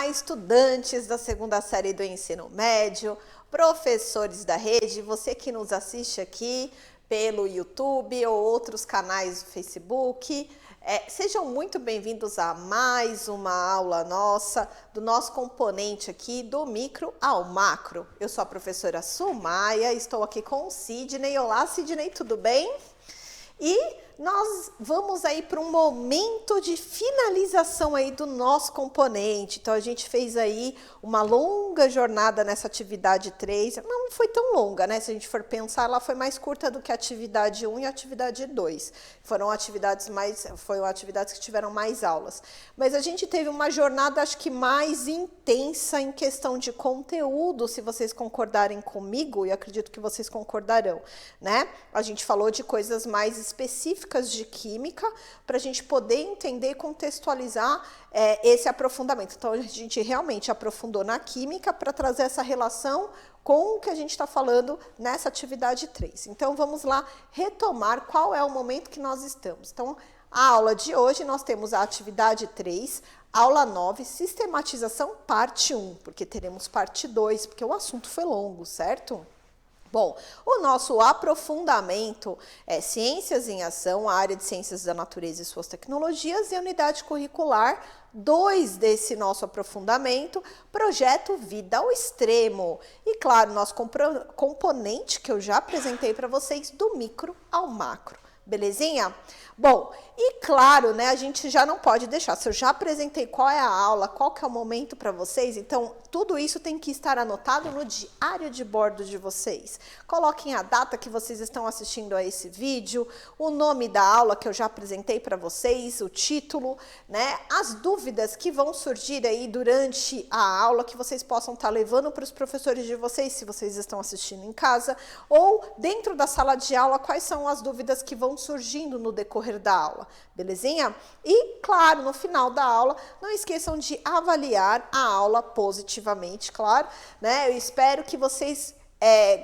Olá, estudantes da segunda série do ensino médio, professores da rede, você que nos assiste aqui pelo YouTube ou outros canais do Facebook, sejam muito bem-vindos a mais uma aula nossa, do nosso componente aqui do micro ao macro. Eu sou a professora Sumaia, estou aqui com o Sidney. Olá, Sidney, tudo bem? E nós vamos aí para um momento de finalização aí do nosso componente. Então, a gente fez aí uma longa jornada nessa atividade 3. Não foi tão longa, né? Se a gente for pensar, ela foi mais curta do que a atividade 1 e a atividade 2. Foram atividades que tiveram mais aulas. Mas a gente teve uma jornada, acho que mais intensa em questão de conteúdo, se vocês concordarem comigo, e acredito que vocês concordarão, né? A gente falou de coisas mais específicas de química, para a gente poder entender e contextualizar esse aprofundamento. Então, a gente realmente aprofundou na química para trazer essa relação com o que a gente está falando nessa atividade 3. Então, vamos lá retomar qual é o momento que nós estamos. Então, a aula de hoje, nós temos a atividade 3, aula 9, sistematização, parte 1, porque teremos parte 2, porque o assunto foi longo, certo? Bom, o nosso aprofundamento é Ciências em Ação, a área de Ciências da Natureza e suas tecnologias, e a unidade curricular 2 desse nosso aprofundamento, projeto Vida ao Extremo. E claro, nosso componente que eu já apresentei para vocês, do micro ao macro. Belezinha? Bom, e claro, né, a gente já não pode deixar, se eu já apresentei qual é a aula, qual que é o momento para vocês, então tudo isso tem que estar anotado no diário de bordo de vocês. Coloquem a data que vocês estão assistindo a esse vídeo, o nome da aula que eu já apresentei para vocês, o título, né, as dúvidas que vão surgir aí durante a aula, que vocês possam estar levando para os professores de vocês, se vocês estão assistindo em casa, ou dentro da sala de aula, quais são as dúvidas que vão surgindo no decorrer da aula, belezinha? E, claro, no final da aula, não esqueçam de avaliar a aula positivamente, claro, né? Eu espero que vocês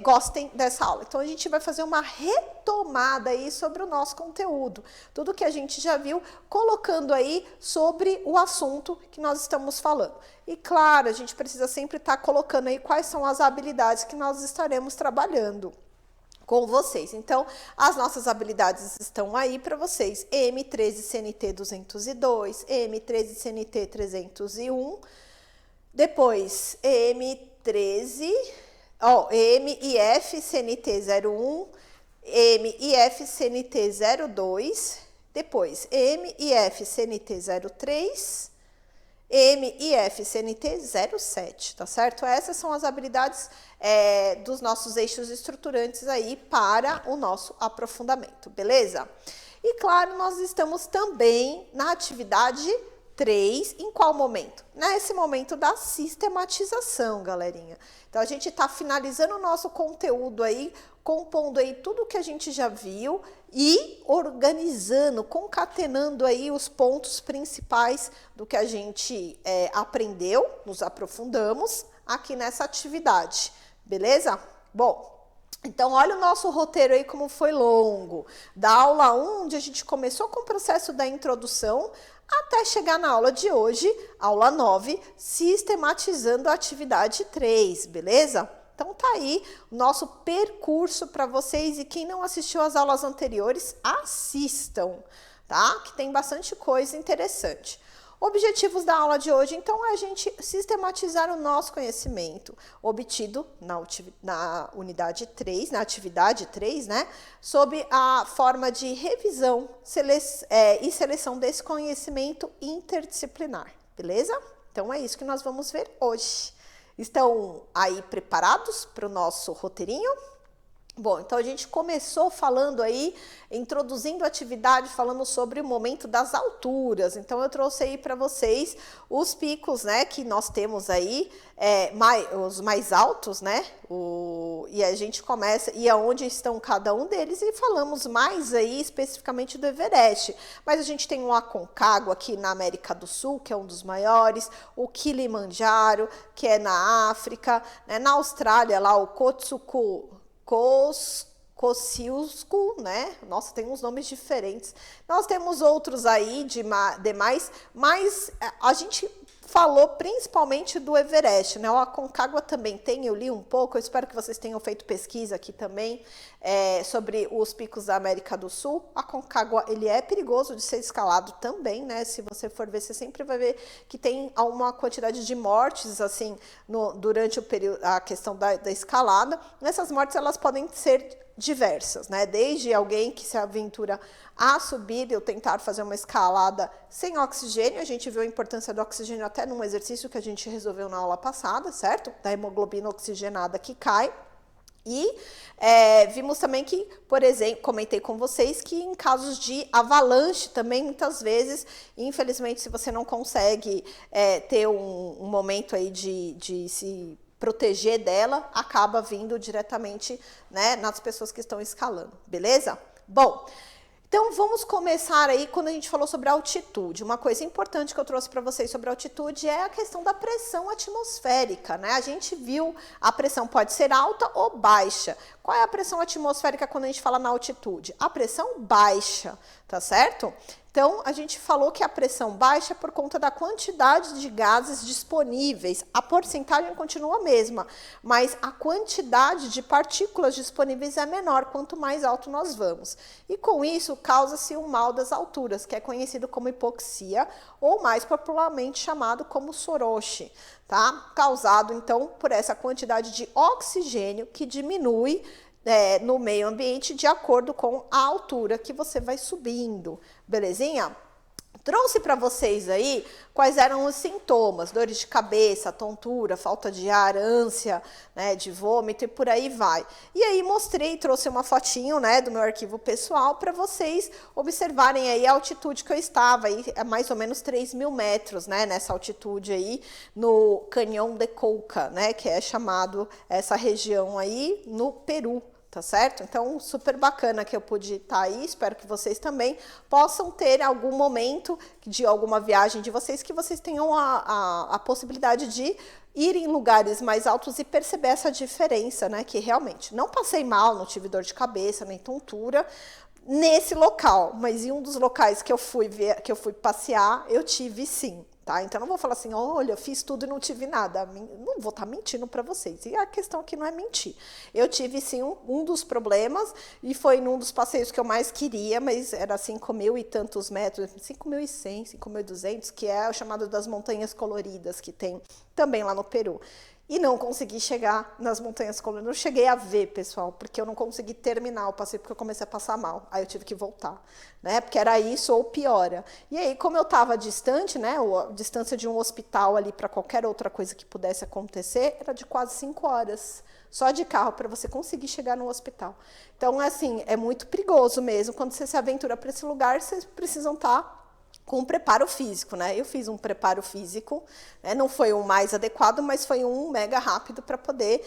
gostem dessa aula. Então, a gente vai fazer uma retomada aí sobre o nosso conteúdo. Tudo que a gente já viu, colocando aí sobre o assunto que nós estamos falando. E, claro, a gente precisa sempre estar colocando aí quais são as habilidades que nós estaremos trabalhando com vocês. Então, as nossas habilidades estão aí para vocês. M13CNT 202, M13CNT 301, depois MIF-CNT 01, MIF-CNT 02, depois MIF-CNT 03, MIF-CNT 07, tá certo? Essas são as habilidades dos nossos eixos estruturantes aí para o nosso aprofundamento, beleza? E claro, nós estamos também na atividade 3, em qual momento? Nesse momento da sistematização, galerinha. Então, a gente está finalizando o nosso conteúdo aí, compondo aí tudo que a gente já viu e organizando, concatenando aí os pontos principais do que a gente aprendeu, nos aprofundamos aqui nessa atividade, beleza? Bom, então olha o nosso roteiro aí como foi longo. Da aula 1, onde a gente começou com o processo da introdução, até chegar na aula de hoje, aula 9, sistematizando a atividade 3, beleza? Então tá aí o nosso percurso para vocês, e quem não assistiu às aulas anteriores, assistam, tá? Que tem bastante coisa interessante. Objetivos da aula de hoje, então, é a gente sistematizar o nosso conhecimento obtido na unidade 3, na atividade 3, né? Sob a forma de revisão e seleção desse conhecimento interdisciplinar, beleza? Então, é isso que nós vamos ver hoje. Estão aí preparados para o nosso roteirinho? Bom, então a gente começou falando aí, introduzindo a atividade, falando sobre o momento das alturas. Então eu trouxe aí para vocês os picos, né, que nós temos aí, os mais altos, né, e a gente começa, e aonde estão cada um deles, e falamos mais aí especificamente do Everest. Mas a gente tem o Aconcagua aqui na América do Sul, que é um dos maiores, o Kilimanjaro, que é na África, né, na Austrália lá o Kosciuszko, né? Nossa, tem uns nomes diferentes. Nós temos outros aí demais, mas a gente falou principalmente do Everest, né? O Aconcagua também tem, eu li um pouco, eu espero que vocês tenham feito pesquisa aqui também sobre os picos da América do Sul. O Aconcagua, ele é perigoso de ser escalado também, né? Se você for ver, você sempre vai ver que tem uma quantidade de mortes, assim, durante o período, a questão da escalada. Essas mortes, elas podem ser diversas, né? Desde alguém que se aventura a subir ou tentar fazer uma escalada sem oxigênio, a gente viu a importância do oxigênio até num exercício que a gente resolveu na aula passada, certo? Da hemoglobina oxigenada que cai. E vimos também que, por exemplo, comentei com vocês que em casos de avalanche também, muitas vezes, infelizmente, se você não consegue ter um momento aí de se proteger dela, acaba vindo diretamente, né, nas pessoas que estão escalando, beleza? Bom, então vamos começar aí quando a gente falou sobre a altitude. Uma coisa importante que eu trouxe para vocês sobre a altitude é a questão da pressão atmosférica, né? A gente viu a pressão pode ser alta ou baixa. Qual é a pressão atmosférica quando a gente fala na altitude? A pressão baixa, tá certo? Então, a gente falou que a pressão baixa é por conta da quantidade de gases disponíveis. A porcentagem continua a mesma, mas a quantidade de partículas disponíveis é menor quanto mais alto nós vamos. E com isso, causa-se o mal das alturas, que é conhecido como hipoxia, ou mais popularmente chamado como soroche, tá? Causado, então, por essa quantidade de oxigênio que diminui no meio ambiente de acordo com a altura que você vai subindo, belezinha? Trouxe para vocês aí quais eram os sintomas, dores de cabeça, tontura, falta de ar, ânsia, né, de vômito e por aí vai. E aí mostrei, trouxe uma fotinho, né, do meu arquivo pessoal para vocês observarem aí a altitude que eu estava, aí é mais ou menos 3.000 metros, né, nessa altitude aí no Canhão de Colca, né, que é chamado essa região aí no Peru. Tá certo? Então, super bacana que eu pude estar aí, espero que vocês também possam ter algum momento de alguma viagem de vocês, que vocês tenham a possibilidade de ir em lugares mais altos e perceber essa diferença, né? Que realmente não passei mal, não tive dor de cabeça, nem tontura nesse local, mas em um dos locais que eu fui passear, eu tive sim. Tá? Então, não vou falar assim, olha, eu fiz tudo e não tive nada. Não vou estar mentindo para vocês. E a questão aqui não é mentir. Eu tive, sim, um dos problemas, e foi num dos passeios que eu mais queria, mas era 5.000 e tantos metros, 5.100, 5.200, que é o chamado das Montanhas Coloridas, que tem também lá no Peru. E não consegui chegar nas Montanhas Coloridas. Não cheguei a ver, pessoal, porque eu não consegui terminar o passeio, porque eu comecei a passar mal. Aí eu tive que voltar, né? Porque era isso ou piora. E aí, como eu estava distante, né? A distância de um hospital ali para qualquer outra coisa que pudesse acontecer, era de quase 5 horas. Só de carro, para você conseguir chegar no hospital. Então, assim, é muito perigoso mesmo. Quando você se aventura para esse lugar, vocês precisam estar com um preparo físico, né? Eu fiz um preparo físico, né? Não foi o mais adequado, mas foi um mega rápido para poder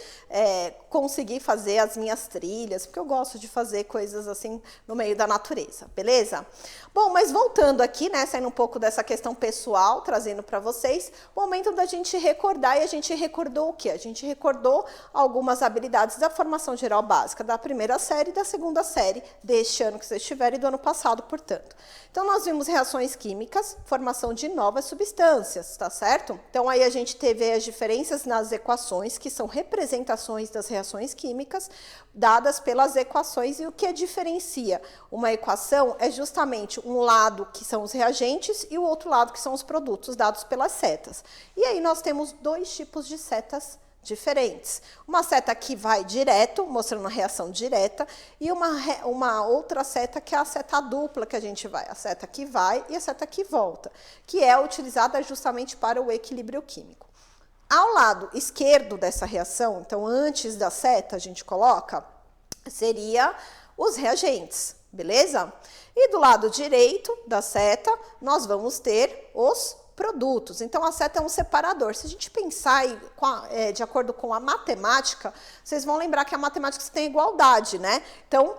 conseguir fazer as minhas trilhas, porque eu gosto de fazer coisas assim no meio da natureza, beleza? Bom, mas voltando aqui, né? Saindo um pouco dessa questão pessoal, trazendo para vocês, o momento da gente recordar, e a gente recordou o quê? A gente recordou algumas habilidades da formação geral básica da primeira série e da segunda série deste ano que vocês tiveram e do ano passado, portanto. Então, nós vimos reações químicas, formação de novas substâncias, tá certo? Então, aí a gente teve as diferenças nas equações, que são representações das reações químicas, dadas pelas equações, e o que diferencia uma equação é justamente um lado que são os reagentes e o outro lado que são os produtos, dados pelas setas. E aí nós temos dois tipos de setas diferentes. Uma seta que vai direto, mostrando a reação direta, e uma outra seta que é a seta dupla que a gente vai, a seta que vai e a seta que volta, que é utilizada justamente para o equilíbrio químico. Ao lado esquerdo dessa reação, então antes da seta a gente coloca, seria os reagentes, beleza? E do lado direito da seta, nós vamos ter os produtos. Então, a seta é um separador. Se a gente pensar de acordo com a matemática, vocês vão lembrar que a matemática tem igualdade, né? Então,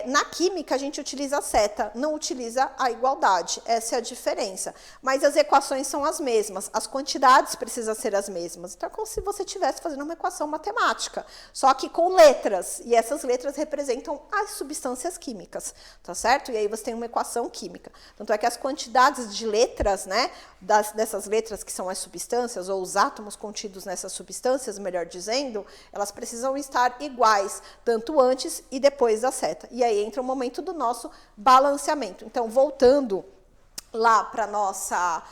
na química, a gente utiliza a seta, não utiliza a igualdade. Essa é a diferença. Mas as equações são as mesmas, as quantidades precisam ser as mesmas. Então, é como se você estivesse fazendo uma equação matemática, só que com letras. E essas letras representam as substâncias químicas, tá certo? E aí você tem uma equação química. Tanto é que as quantidades de letras, né, dessas letras que são as substâncias, ou os átomos contidos nessas substâncias, melhor dizendo, elas precisam estar iguais, tanto antes e depois da seta. E aí entra o momento do nosso balanceamento. Então, voltando lá para a nossa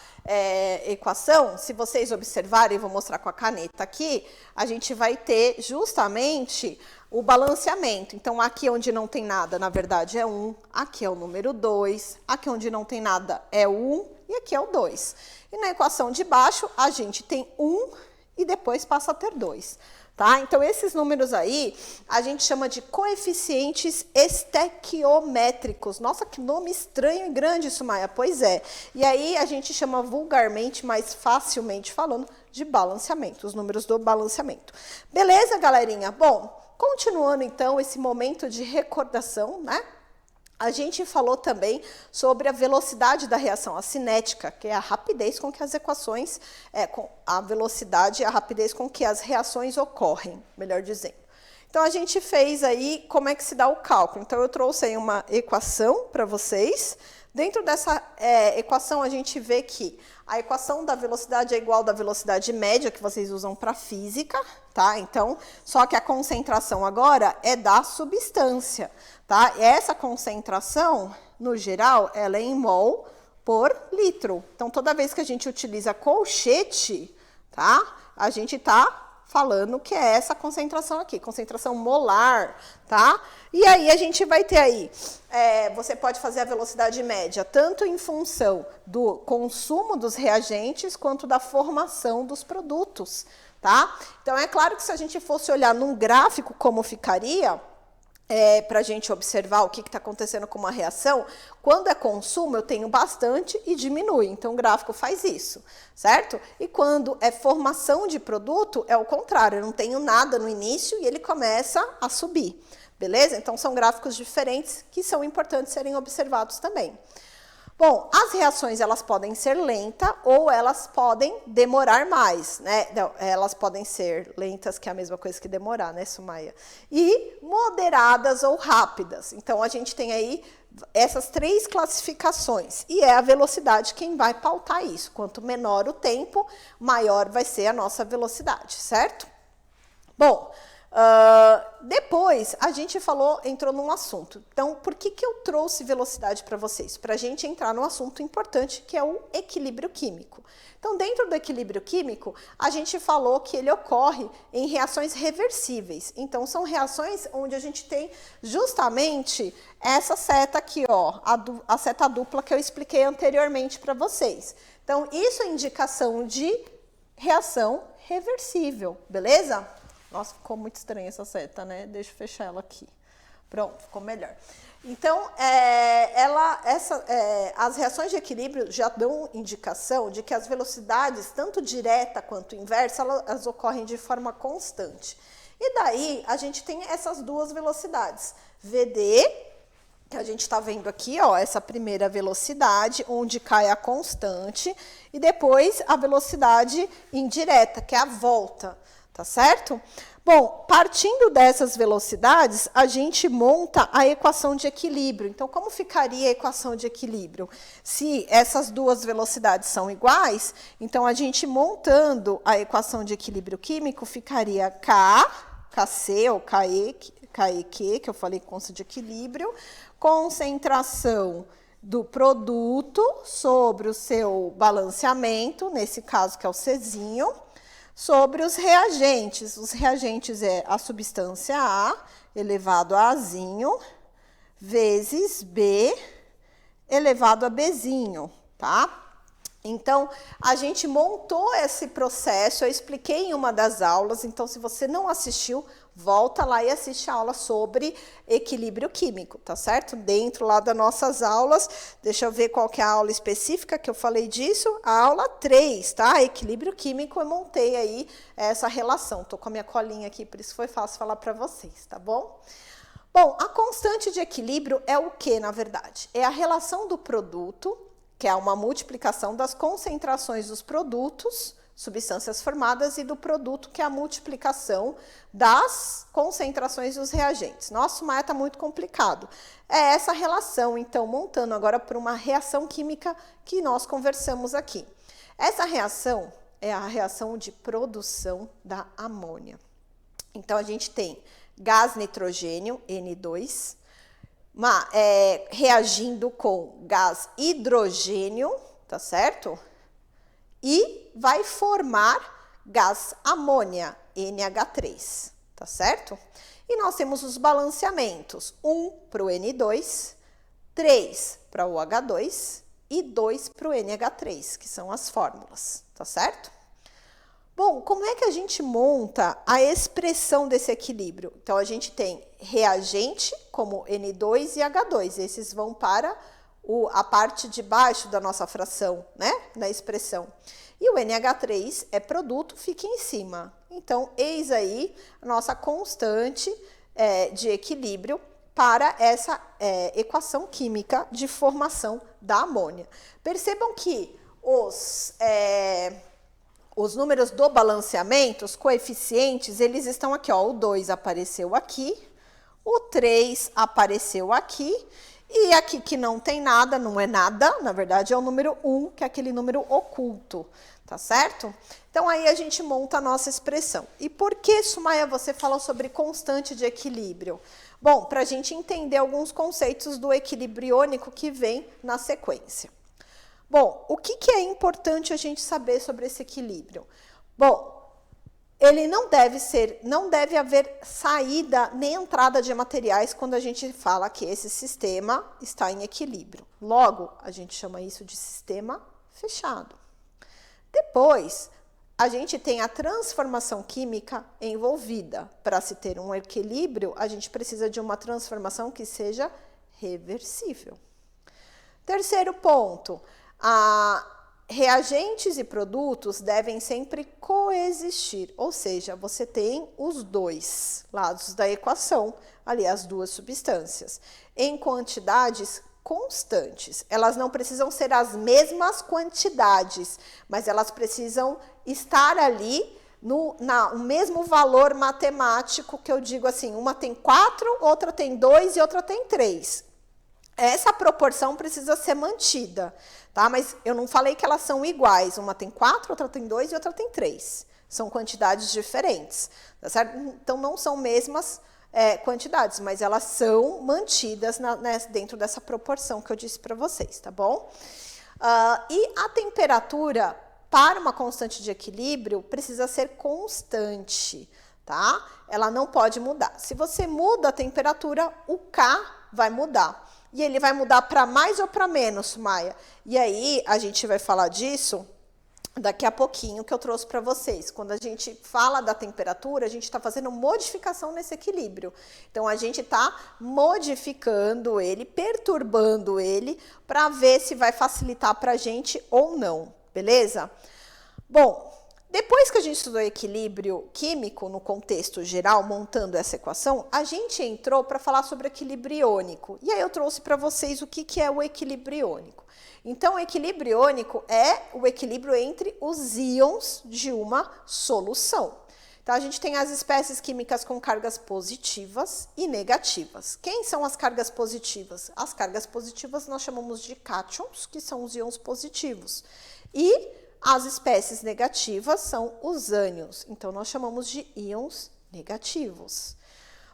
equação, se vocês observarem, vou mostrar com a caneta aqui, a gente vai ter justamente o balanceamento. Então, aqui onde não tem nada, na verdade, é 1, aqui é o número 2, aqui onde não tem nada é o 1 e aqui é o 2. E na equação de baixo, a gente tem 1 e depois passa a ter 2. Tá? Então, esses números aí, a gente chama de coeficientes estequiométricos. Nossa, que nome estranho e grande, Sumaia. Pois é. E aí, a gente chama vulgarmente, mais facilmente falando, de balanceamento, os números do balanceamento. Beleza, galerinha? Bom, continuando, então, esse momento de recordação, né? A gente falou também sobre a velocidade da reação, a cinética, que é a rapidez com que as equações, com a velocidade e a rapidez com que as reações ocorrem, melhor dizendo. Então, a gente fez aí como é que se dá o cálculo. Então, eu trouxe aí uma equação para vocês. Dentro dessa equação, a gente vê que a equação da velocidade é igual da velocidade média, que vocês usam para física, tá? Então, só que a concentração agora é da substância, tá? E essa concentração, no geral, ela é em mol por litro. Então, toda vez que a gente utiliza colchete, tá? A gente tá falando que é essa concentração aqui, concentração molar, tá? E aí a gente vai ter aí, você pode fazer a velocidade média tanto em função do consumo dos reagentes quanto da formação dos produtos, tá? Então é claro que se a gente fosse olhar num gráfico como ficaria, para a gente observar o que está acontecendo com uma reação, quando é consumo eu tenho bastante e diminui, então o gráfico faz isso, certo? E quando é formação de produto, é o contrário, eu não tenho nada no início e ele começa a subir, beleza? Então são gráficos diferentes que são importantes serem observados também. Bom, as reações elas podem ser lentas ou elas podem demorar mais, né? Não, elas podem ser lentas, que é a mesma coisa que demorar, né, Sumaia? E moderadas ou rápidas. Então, a gente tem aí essas 3 classificações. E é a velocidade quem vai pautar isso. Quanto menor o tempo, maior vai ser a nossa velocidade, certo? Bom, depois a gente entrou num assunto. Então, por que eu trouxe velocidade para vocês? Para a gente entrar num assunto importante, que é o equilíbrio químico. Então, dentro do equilíbrio químico, a gente falou que ele ocorre em reações reversíveis. Então, são reações onde a gente tem justamente essa seta aqui, ó, a seta dupla que eu expliquei anteriormente para vocês. Então, isso é indicação de reação reversível, beleza? Nossa, ficou muito estranha essa seta, né? Deixa eu fechar ela aqui. Pronto, ficou melhor. Então, as reações de equilíbrio já dão indicação de que as velocidades, tanto direta quanto inversa, elas ocorrem de forma constante. E daí, a gente tem essas duas velocidades. VD, que a gente está vendo aqui, ó, essa primeira velocidade, onde cai a constante, e depois a velocidade indireta, que é a volta. Tá certo? Bom, partindo dessas velocidades, a gente monta a equação de equilíbrio. Então, como ficaria a equação de equilíbrio? Se essas duas velocidades são iguais, então a gente montando a equação de equilíbrio químico, ficaria Kc ou KEQ, que eu falei consta de equilíbrio, concentração do produto sobre o seu balanceamento, nesse caso que é o Czinho, sobre os reagentes. Os reagentes é a substância A elevado a Azinho, vezes B elevado a Bzinho, tá? Então, a gente montou esse processo, eu expliquei em uma das aulas, então se você não assistiu, volta lá e assiste a aula sobre equilíbrio químico, tá certo? Dentro lá das nossas aulas, deixa eu ver qual que é a aula específica que eu falei disso, a aula 3, tá? Equilíbrio químico, eu montei aí essa relação, tô com a minha colinha aqui, por isso foi fácil falar para vocês, tá bom? Bom, a constante de equilíbrio é o que, na verdade? É a relação do produto, que é uma multiplicação das concentrações dos produtos, substâncias formadas, e do produto, que é a multiplicação das concentrações dos reagentes. Nossa, Maia, está muito complicado. É essa relação, então, montando agora por uma reação química que nós conversamos aqui. Essa reação é a reação de produção da amônia. Então, a gente tem gás nitrogênio, N2, reagindo com gás hidrogênio, tá certo? E vai formar gás amônia, NH3, tá certo? E nós temos os balanceamentos, 1 para o N2, 3 para o H2 e 2 para o NH3, que são as fórmulas, tá certo? Bom, como é que a gente monta a expressão desse equilíbrio? Então, a gente tem reagente como N2 e H2, esses vão para a parte de baixo da nossa fração, né, na expressão. E o NH3 é produto, fica em cima. Então, eis aí a nossa constante de equilíbrio para essa equação química de formação da amônia. Percebam que os números do balanceamento, os coeficientes, eles estão aqui, ó, o 2 apareceu aqui, o 3 apareceu aqui, e aqui que não tem nada, não é nada, na verdade é o número 1, que é aquele número oculto, tá certo? Então, aí a gente monta a nossa expressão. E por que, Sumaya, você falou sobre constante de equilíbrio? Bom, para a gente entender alguns conceitos do equilíbrio iônico que vem na sequência. Bom, o que é importante a gente saber sobre esse equilíbrio? Bom, ele não deve haver saída nem entrada de materiais quando a gente fala que esse sistema está em equilíbrio. Logo, a gente chama isso de sistema fechado. Depois, a gente tem a transformação química envolvida. Para se ter um equilíbrio, a gente precisa de uma transformação que seja reversível. Terceiro ponto, reagentes e produtos devem sempre coexistir, ou seja, você tem os dois lados da equação, ali as duas substâncias, em quantidades constantes. Elas não precisam ser as mesmas quantidades, mas elas precisam estar ali no mesmo valor matemático, que eu digo assim, uma tem 4, outra tem 2 e outra tem 3. Essa proporção precisa ser mantida, tá? Mas eu não falei que elas são iguais. Uma tem 4, outra tem 2 e outra tem 3. São quantidades diferentes, tá certo? Então, não são mesmas quantidades, mas elas são mantidas dentro dessa proporção que eu disse para vocês, tá bom? E a temperatura para uma constante de equilíbrio precisa ser constante, tá? Ela não pode mudar. Se você muda a temperatura, o K vai mudar. E ele vai mudar para mais ou para menos, Maia? E aí, a gente vai falar disso daqui a pouquinho, que eu trouxe para vocês. Quando a gente fala da temperatura, a gente está fazendo modificação nesse equilíbrio. Então, a gente está modificando ele, perturbando ele, para ver se vai facilitar para a gente ou não, beleza? Bom, depois que a gente estudou equilíbrio químico no contexto geral, montando essa equação, a gente entrou para falar sobre equilíbrio iônico. E aí eu trouxe para vocês o que é o equilíbrio iônico. Então, o equilíbrio iônico é o equilíbrio entre os íons de uma solução. Então, a gente tem as espécies químicas com cargas positivas e negativas. Quem são as cargas positivas? As cargas positivas nós chamamos de cátions, que são os íons positivos. E as espécies negativas são os ânions, então nós chamamos de íons negativos.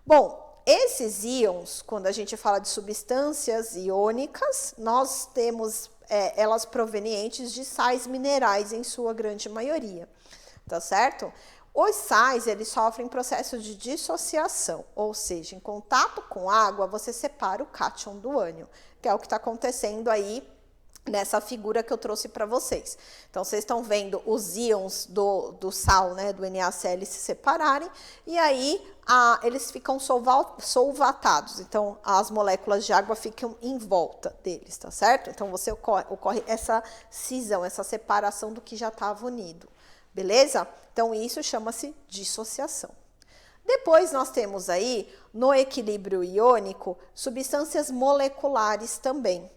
Bom, esses íons, quando a gente fala de substâncias iônicas, nós temos elas provenientes de sais minerais, em sua grande maioria, tá certo? Os sais, eles sofrem processo de dissociação, ou seja, em contato com água, você separa o cátion do ânion, que é o que está acontecendo aí nessa figura que eu trouxe para vocês. Então, vocês estão vendo os íons do sal, né, do NaCl se separarem, e aí eles ficam solvatados. Então, as moléculas de água ficam em volta deles, tá certo? Então, ocorre essa cisão, essa separação do que já estava unido, beleza? Então, isso chama-se dissociação. Depois, nós temos aí, no equilíbrio iônico, substâncias moleculares também.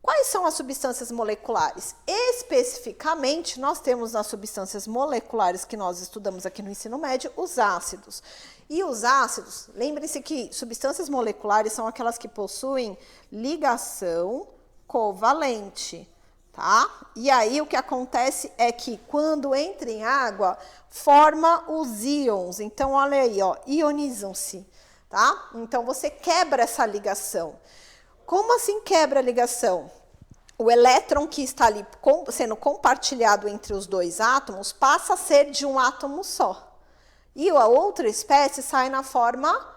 Quais são as substâncias moleculares? Especificamente, nós temos nas substâncias moleculares que nós estudamos aqui no ensino médio, os ácidos. E os ácidos, lembrem-se que substâncias moleculares são aquelas que possuem ligação covalente, tá? E aí o que acontece é que quando entra em água, forma os íons. Então, olha aí, ó, ionizam-se, tá? Então, você quebra essa ligação. Como assim quebra a ligação? O elétron que está ali sendo compartilhado entre os dois átomos passa a ser de um átomo só. E a outra espécie sai na forma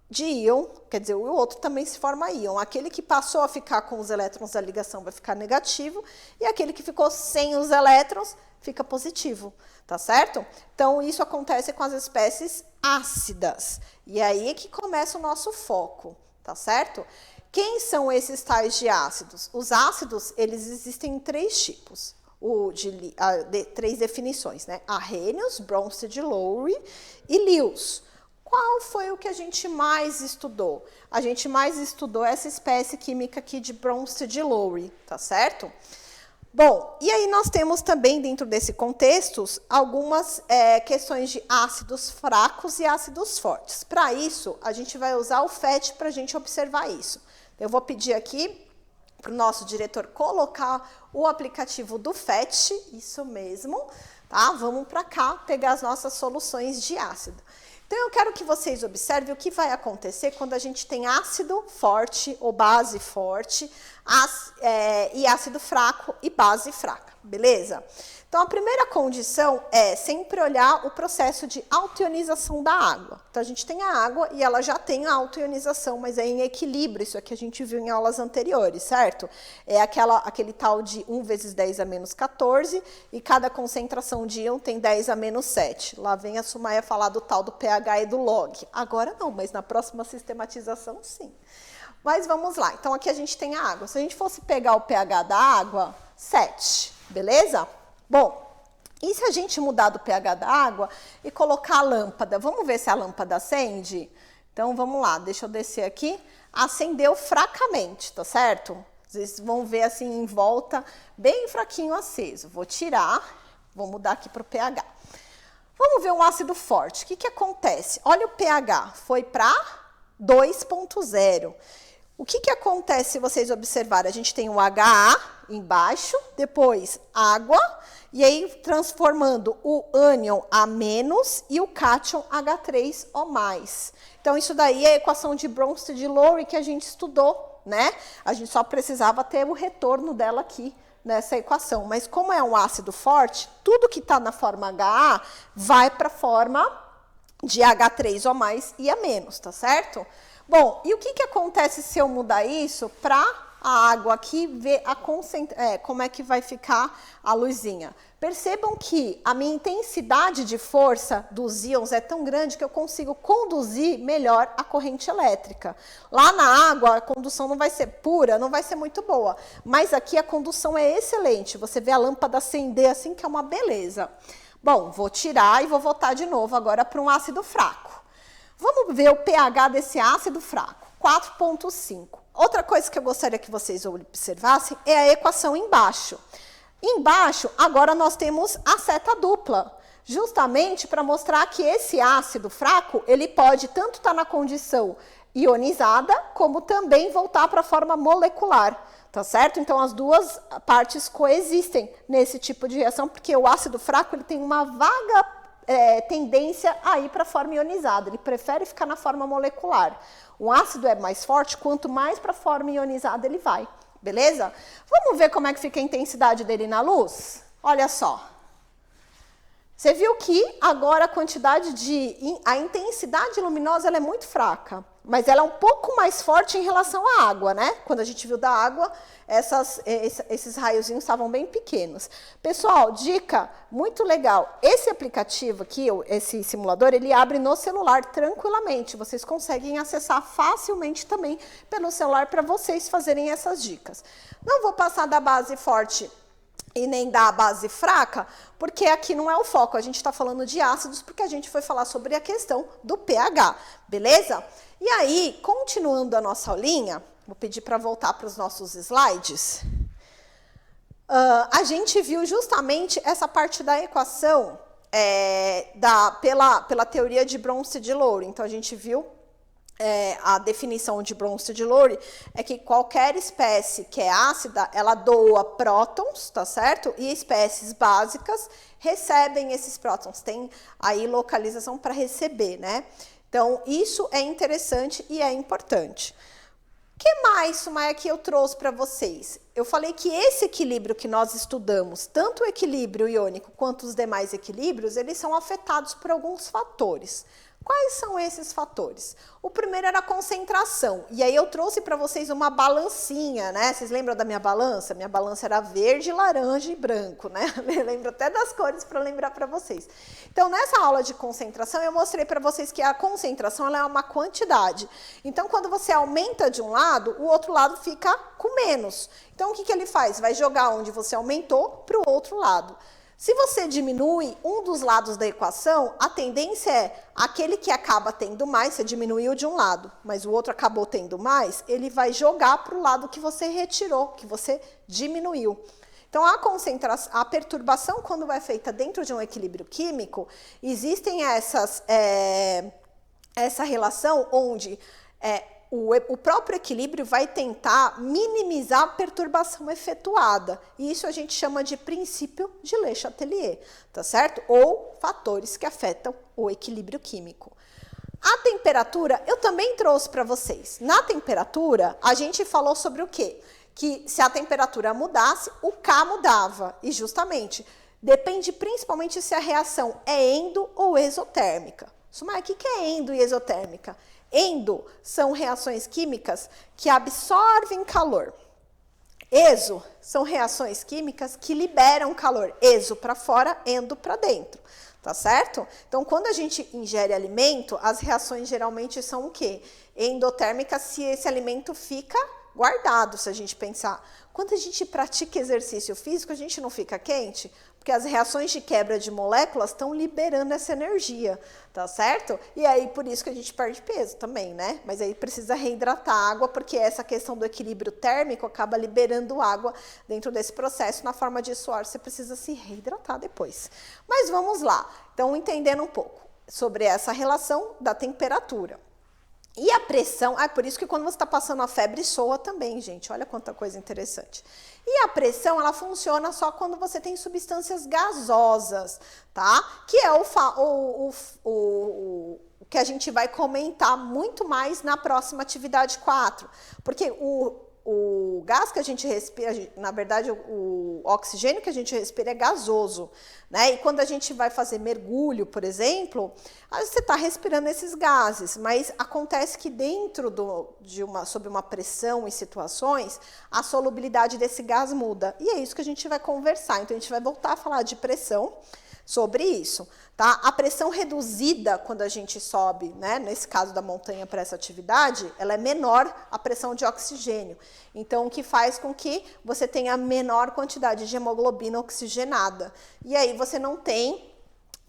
de íon, quer dizer, o outro também se forma íon. Aquele que passou a ficar com os elétrons da ligação vai ficar negativo, e aquele que ficou sem os elétrons fica positivo, tá certo? Então, isso acontece com as espécies ácidas. E aí é que começa o nosso foco, tá certo? Quem são esses tais de ácidos? Os ácidos, eles existem em 3 tipos. Três definições, né? Arrhenius, Bronsted, Lowry e Lewis. Qual foi o que a gente mais estudou? A gente mais estudou essa espécie química aqui de Bronsted Lowry, tá certo? Bom, e aí nós temos também, dentro desse contexto, algumas questões de ácidos fracos e ácidos fortes. Para isso, a gente vai usar o FET para a gente observar isso. Eu vou pedir aqui para o nosso diretor colocar o aplicativo do FET, isso mesmo, tá? Vamos para cá pegar as nossas soluções de ácido. Então, eu quero que vocês observem o que vai acontecer quando a gente tem ácido forte ou base forte, e ácido fraco e base fraca, beleza? Então, a primeira condição é sempre olhar o processo de autoionização da água. Então, a gente tem a água e ela já tem a autoionização, mas é em equilíbrio, isso aqui a gente viu em aulas anteriores, certo? É aquele tal de 1 vezes 10 a menos 14, e cada concentração de íon tem 10 a menos 7. Lá vem a Sumaia falar do tal do pH e do log. Agora não, mas na próxima sistematização, sim. Mas vamos lá, então aqui a gente tem a água. Se a gente fosse pegar o pH da água, 7, beleza? Bom, e se a gente mudar do pH da água e colocar a lâmpada? Vamos ver se a lâmpada acende? Então, vamos lá, deixa eu descer aqui. Acendeu fracamente, tá certo? Vocês vão ver assim em volta, bem fraquinho aceso. Vou tirar, vou mudar aqui para o pH. Vamos ver um ácido forte. O que acontece? Olha o pH, foi para 2,0. O que acontece se vocês observarem? A gente tem o HA embaixo, depois água, e aí transformando o ânion a menos e o cátion H3O+. Então, isso daí é a equação de Bronsted-Lowry que a gente estudou, né? A gente só precisava ter o retorno dela aqui nessa equação. Mas como é um ácido forte, tudo que está na forma HA vai para a forma de H3O+ e a menos, tá certo? Bom, e o que acontece se eu mudar isso para a água aqui, ver como é que vai ficar a luzinha? Percebam que a minha intensidade de força dos íons é tão grande que eu consigo conduzir melhor a corrente elétrica. Lá na água, a condução não vai ser pura, não vai ser muito boa. Mas aqui a condução é excelente. Você vê a lâmpada acender assim, que é uma beleza. Bom, vou tirar e vou voltar de novo agora para um ácido fraco. Vamos ver o pH desse ácido fraco, 4,5. Outra coisa que eu gostaria que vocês observassem é a equação embaixo. Embaixo, agora nós temos a seta dupla, justamente para mostrar que esse ácido fraco, ele pode tanto estar na condição ionizada, como também voltar para a forma molecular, tá certo? Então, as duas partes coexistem nesse tipo de reação, porque o ácido fraco ele tem uma vaga tendência a ir para a forma ionizada, ele prefere ficar na forma molecular. O ácido é mais forte, quanto mais para a forma ionizada ele vai, beleza? Vamos ver como é que fica a intensidade dele na luz? Olha só. Você viu que agora a intensidade luminosa ela é muito fraca, mas ela é um pouco mais forte em relação à água, né? Quando a gente viu da água, esses raiozinhos estavam bem pequenos. Pessoal, dica muito legal. Esse aplicativo aqui, esse simulador, ele abre no celular tranquilamente. Vocês conseguem acessar facilmente também pelo celular para vocês fazerem essas dicas. Não vou passar da base forte e nem da base fraca, porque aqui não é o foco, a gente está falando de ácidos, porque a gente foi falar sobre a questão do pH, beleza? E aí, continuando a nossa aulinha, vou pedir para voltar para os nossos slides, a gente viu justamente essa parte da equação pela teoria de Bronsted-Lowry, então a gente viu a definição de Bronsted-Lowry é que qualquer espécie que é ácida, ela doa prótons, tá certo? E espécies básicas recebem esses prótons, tem aí localização para receber, né? Então, isso é interessante e é importante. O que mais, Sumaia, que eu trouxe para vocês? Eu falei que esse equilíbrio que nós estudamos, tanto o equilíbrio iônico quanto os demais equilíbrios, eles são afetados por alguns fatores. Quais são esses fatores? O primeiro era a concentração. E aí eu trouxe para vocês uma balancinha, né? Vocês lembram da minha balança? Minha balança era verde, laranja e branco, né? Eu lembro até das cores para lembrar para vocês. Então, nessa aula de concentração, eu mostrei para vocês que a concentração ela é uma quantidade. Então, quando você aumenta de um lado, o outro lado fica com menos. Então, o que ele faz? Vai jogar onde você aumentou para o outro lado. Se você diminui um dos lados da equação, a tendência é aquele que acaba tendo mais, você diminuiu de um lado, mas o outro acabou tendo mais, ele vai jogar para o lado que você retirou, que você diminuiu. Então, a perturbação, quando é feita dentro de um equilíbrio químico, existem essa relação onde o próprio equilíbrio vai tentar minimizar a perturbação efetuada. E isso a gente chama de princípio de Le Chatelier, tá certo? Ou fatores que afetam o equilíbrio químico. A temperatura, eu também trouxe para vocês. Na temperatura, a gente falou sobre o quê? Que se a temperatura mudasse, o K mudava. E justamente, depende principalmente se a reação é endo ou exotérmica. Sumaia, o que é endo e exotérmica? Endo são reações químicas que absorvem calor. Exo são reações químicas que liberam calor. Exo para fora, endo para dentro. Tá certo? Então, quando a gente ingere alimento, as reações geralmente são o quê? Endotérmicas, se esse alimento fica guardado, se a gente pensar. Quando a gente pratica exercício físico, a gente não fica quente? Porque as reações de quebra de moléculas estão liberando essa energia, tá certo? E aí, por isso que a gente perde peso também, né? Mas aí precisa reidratar a água, porque essa questão do equilíbrio térmico acaba liberando água dentro desse processo. Na forma de suor, você precisa se reidratar depois. Mas vamos lá. Então, entendendo um pouco sobre essa relação da temperatura. E a pressão, por isso que quando você está passando a febre, soa também, gente. Olha quanta coisa interessante. E a pressão, ela funciona só quando você tem substâncias gasosas, tá? Que é o que a gente vai comentar muito mais na próxima atividade 4. Porque o gás que a gente respira, na verdade, o oxigênio que a gente respira é gasoso, né? E quando a gente vai fazer mergulho, por exemplo, você está respirando esses gases, mas acontece que dentro sob uma pressão e situações, a solubilidade desse gás muda. E é isso que a gente vai conversar. Então, a gente vai voltar a falar de pressão sobre isso, tá? A pressão reduzida quando a gente sobe, né, nesse caso da montanha para essa atividade, ela é menor a pressão de oxigênio. Então, o que faz com que você tenha menor quantidade de hemoglobina oxigenada. E aí você não tem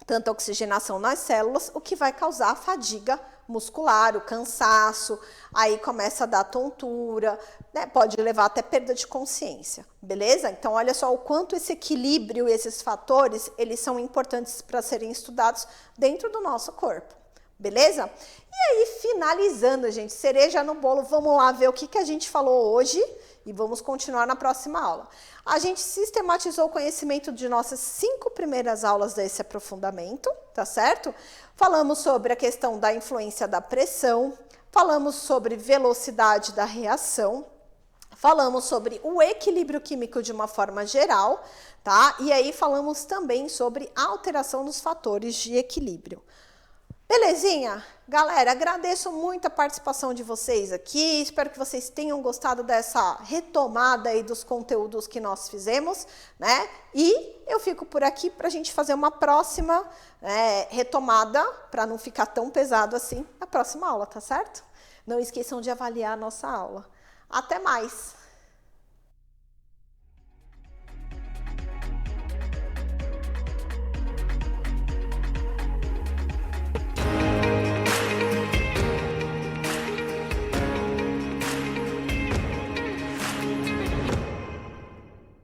tanta oxigenação nas células, o que vai causar fadiga muscular, o cansaço, aí começa a dar tontura, né? Pode levar até perda de consciência, beleza? Então, olha só o quanto esse equilíbrio, esses fatores, eles são importantes para serem estudados dentro do nosso corpo, beleza? E aí, finalizando, gente, cereja no bolo, vamos lá ver o que a gente falou hoje e vamos continuar na próxima aula. A gente sistematizou o conhecimento de nossas 5 primeiras aulas desse aprofundamento, tá certo? Falamos sobre a questão da influência da pressão, falamos sobre velocidade da reação, falamos sobre o equilíbrio químico de uma forma geral, tá? E aí falamos também sobre a alteração dos fatores de equilíbrio. Belezinha? Galera, agradeço muito a participação de vocês aqui, espero que vocês tenham gostado dessa retomada aí dos conteúdos que nós fizemos, né? E eu fico por aqui para a gente fazer uma próxima retomada, para não ficar tão pesado assim, na próxima aula, tá certo? Não esqueçam de avaliar a nossa aula. Até mais!